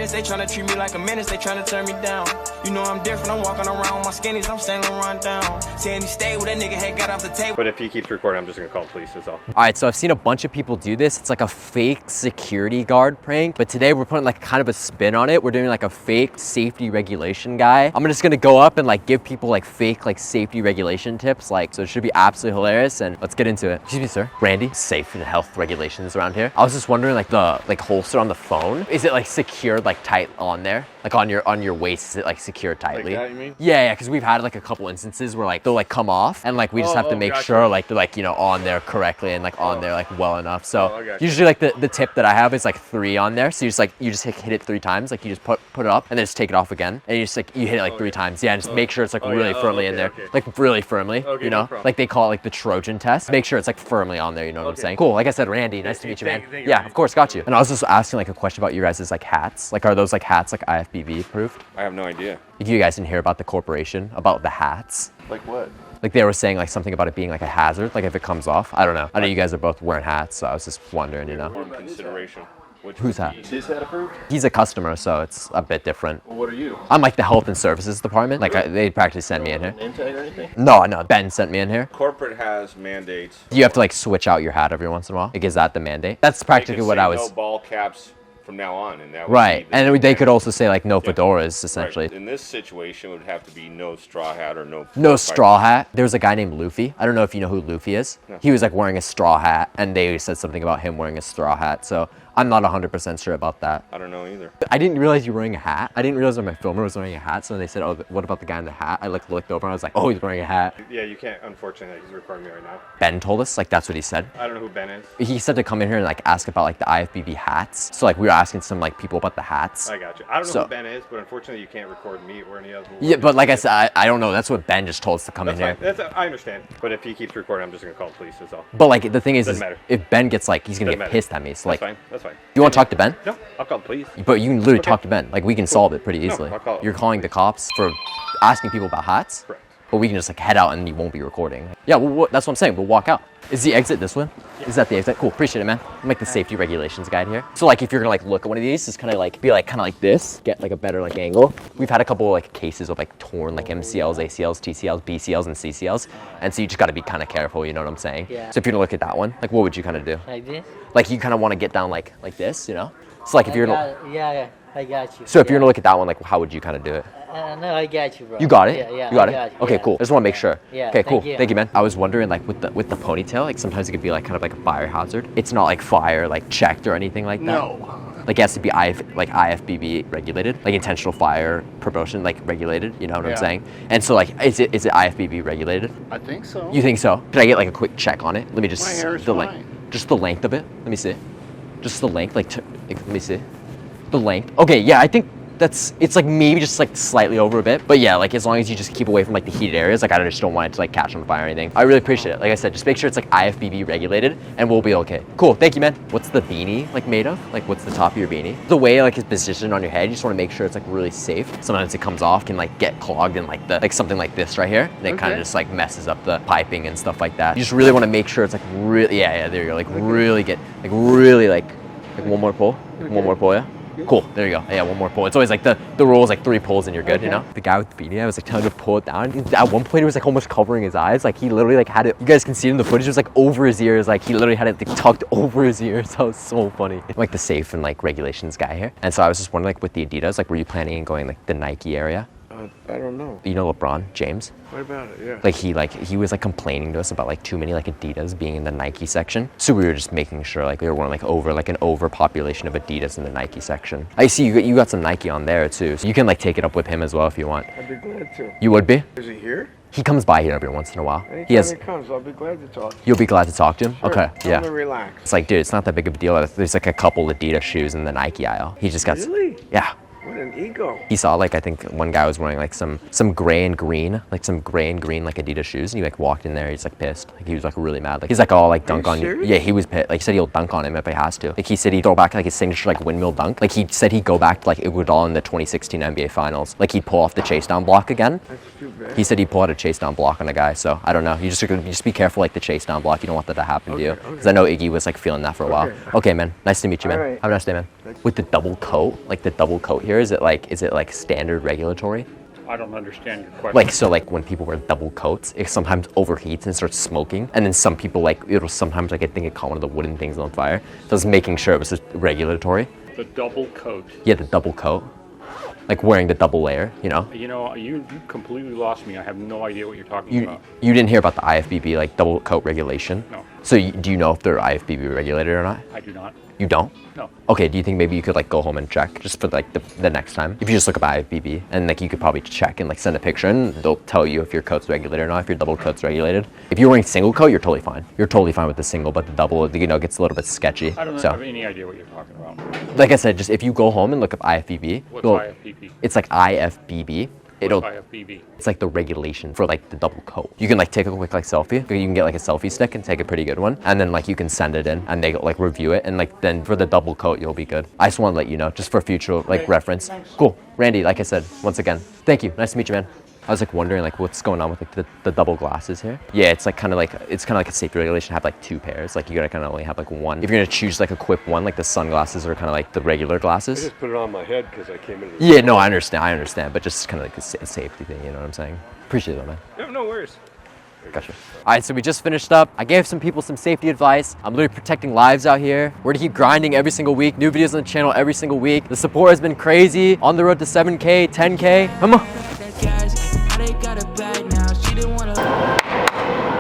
latest, they tryna treat me like a menace, they tryna turn me down. You know I'm different, I'm walking around with my skinnies, I'm staying run down. Saying he stayed with that nigga had got off the table. But if he keeps recording, I'm just gonna call the police, that's all. All right, so I've seen a bunch of people do this. It's like a fake security guard prank, but today we're putting like kind of a spin on it. We're doing like a fake safety regulation guy. I'm just gonna go up and like give people like fake like safety regulation tips, like, so it should be absolutely hilarious, and let's get into it. Excuse me, sir. Randy, safe and health regulations around here. I was just wondering, like the holster on the phone, is it like secured like tight on there? Like on your waist, is it like secured tightly? Like that, you mean? Yeah, because we've had like a couple instances where like they'll like come off, and like we just have to make sure like they're like, you know, on there correctly and like on there like well enough. So usually like the tip that I have is like 3 on there. So you just hit it 3 times. Like you just put it up and then just take it off again, and you just like you hit it like 3 times. Yeah, and just make sure it's like really firmly in there, like really firmly. You know, like they call it like the Trojan test. Make sure it's like firmly on there. You know what I'm saying? Cool. Like I said, Randy, nice to meet you, man. Yeah, of course, got you. And I was just asking like a question about you guys' like hats. Like, are those like hats like IFBB approved? I have no idea. You guys didn't hear about the corporation, about the hats? Like what? Like they were saying like something about it being like a hazard, like if it comes off. I don't know. I know you guys are both wearing hats, so I was just wondering, you know. Consideration. Who's that? Is his hat approved? He's a customer, so it's a bit different. Well, what are you? I'm like the health and services department. Like they practically sent me in here. Name tag or anything? No, Ben sent me in here. Corporate has mandates. You have to like switch out your hat every once in a while. Like, is that the mandate? That's practically what I was. No ball caps from now on, and that would right, be and they could also say like no fedoras, essentially. Right. In this situation, it would have to be no straw hat or no straw hat. There was a guy named Luffy. I don't know if you know who Luffy is. No. He was like wearing a straw hat, and they said something about him wearing a straw hat. So I'm not 100% sure about that. I don't know either. I didn't realize you were wearing a hat. I didn't realize that my filmer was wearing a hat. So when they said, "Oh, what about the guy in the hat?" I like looked over and I was like, "Oh, he's wearing a hat." Yeah, you can't. Unfortunately, he's recording me right now. Ben told us, like that's what he said. I don't know who Ben is. He said to come in here and like ask about like the IFBB hats. So like we were asking some like people about the hats. I got you. I don't know who Ben is, but unfortunately you can't record me or any other. Yeah, but like I said, I don't know. That's what Ben just told us to come in here. I understand. But if he keeps recording, I'm just gonna call the police. That's all. But like the thing is Doesn't matter. If Ben gets like, he's gonna get pissed at me. So like, that's fine. You want to talk to Ben? No, I'll call the police. But you can literally talk to Ben. Like we can solve it pretty easily. No, I'll call it. You're calling the cops for asking people about hats? Correct. But we can just like head out and you won't be recording. Yeah, well, that's what I'm saying. We'll walk out. Is the exit this one? Yeah. Is that the exit? Cool, appreciate it, man. I'm like the safety regulations guide here. So like if you're gonna like look at one of these, just kind of like be like kind of like this, get like a better like angle. We've had a couple of like cases of like torn like MCLs, ACLs, TCLs, BCLs, and CCLs. And so you just gotta be kind of careful, you know what I'm saying? Yeah. So if you're gonna look at that one, like what would you kind of do? Like this? Like you kind of want to get down like this, you know? So like if you're yeah, I got you. So if you're gonna look at that one, like how would you kind of do it? No, I got you, bro. You got it? Yeah, you got it? got you. Okay, Yeah. cool. I just want to make sure. Yeah, okay, cool. thank you. Thank you, man. I was wondering, like, with the ponytail, like, sometimes it could be, like, kind of like a fire hazard. It's not, like, fire, like, checked or anything like that. No. Like, it has to be IFBB regulated, like, intentional fire promotion, like, regulated, you know what I'm saying? And so, like, is it IFBB regulated? I think so. You think so? Could I get, like, a quick check on it? Let me just... My hair is the fine. Just the length of it. Let me see. Just the length, like, let me see. The length. Okay, yeah, I think it's like maybe just like slightly over a bit, but yeah, like as long as you just keep away from like the heated areas, like I just don't want it to like catch on fire or anything. I really appreciate it. Like I said, just make sure it's like IFBB regulated and we'll be okay. Cool, thank you, man. What's the beanie like made of? Like what's the top of your beanie? The way like it's positioned on your head, you just want to make sure it's like really safe. Sometimes it comes off, can like get clogged in like something like this right here, and it kind of just like messes up the piping and stuff like that. You just really want to make sure it's like really, yeah, there you go, like really get, like really like one more pull, yeah. Cool, there you go. Yeah, one more pull. It's always like the rule is like 3 pulls and you're good, you know? The guy with the beanie, I was like telling him to pull it down. At one point, he was like almost covering his eyes. Like he literally like had it, you guys can see it in the footage, it was like over his ears. Like he literally had it like tucked over his ears. That was so funny. I'm like the safe and like regulations guy here. And so I was just wondering like with the Adidas, like were you planning on going like the Nike area? I don't know. You know LeBron James? What about it? Yeah. Like he was like complaining to us about like too many like Adidas being in the Nike section. So we were just making sure like there weren't like an overpopulation of Adidas in the Nike section. I see you got some Nike on there too. So you can like take it up with him as well if you want. I'd be glad to. You would be? Is he here? He comes by here every once in a while. Anytime he comes, I'll be glad to talk. You'll be glad to talk to him? Sure. Okay, Tell yeah. him to relax. It's like, dude, it's not that big of a deal. There's like a couple Adidas shoes in the Nike aisle. He just got Really? Yeah. What an ego. He saw like I think one guy was wearing like some gray and green like Adidas shoes, and he like walked in there. He's like pissed. Like he was like really mad. Like he's like, oh, like dunk on you. Yeah, he was pissed. Like he said he'll dunk on him if he has to. Like he said he'd throw back like his signature like windmill dunk. Like he said he'd go back to like Iguodala in the 2016 NBA Finals. Like he'd pull off the chase down block again. That's too bad. He said he'd pull out a chase down block on a guy. So I don't know. You just be careful like the chase down block. You don't want that to happen to you. Because I know Iggy was like feeling that for a while. Okay, man. Nice to meet you, man. All right. Have a nice day, man. With the double coat, like the double coat here, is it like standard regulatory? I don't understand your question. Like, so like when people wear double coats, it sometimes overheats and starts smoking. And then some people like, it'll sometimes like I think it caught one of the wooden things on fire. So I was making sure it was just regulatory. The double coat. Yeah, the double coat. Like wearing the double layer, you know? You know, you completely lost me. I have no idea what you're talking about. You didn't hear about the IFBB, like double coat regulation? No. So do you know if they're IFBB regulated or not? I do not. You don't? No. Okay, do you think maybe you could like go home and check just for like the next time? If you just look up IFBB and like you could probably check and like send a picture and they'll tell you if your coat's regulated or not, if your double coat's regulated. If you're wearing single coat, you're totally fine. You're totally fine with the single, but the double, you know, gets a little bit sketchy. I don't have any idea what you're talking about. Like I said, just if you go home and look up IFBB. What's IFBB? It's like IFBB. What's IFBB? It's like the regulation for like the double coat. You can like take a quick like selfie. You can get like a selfie stick and take a pretty good one. And then like you can send it in and they like review it. And like then for the double coat, you'll be good. I just want to let you know just for future like reference. Thanks. Cool. Randy, like I said, once again, thank you. Nice to meet you, man. I was like wondering like what's going on with like the double glasses here. Yeah, it's kind of like a safety regulation to have like two pairs. Like you gotta kind of only have like one. If you're gonna choose like equip one, like the sunglasses are kind of like the regular I glasses. just put it on my head because I came in. Yeah, no, I understand, but just kind of like a safety thing, you know what I'm saying? Appreciate it, man. No worries. Gotcha. All right, so we just finished up. I gave some people some safety advice. I'm literally protecting lives out here. We're gonna keep grinding every single week. New videos on the channel every single week. The support has been crazy. On the road to 7K, 10K. Come on.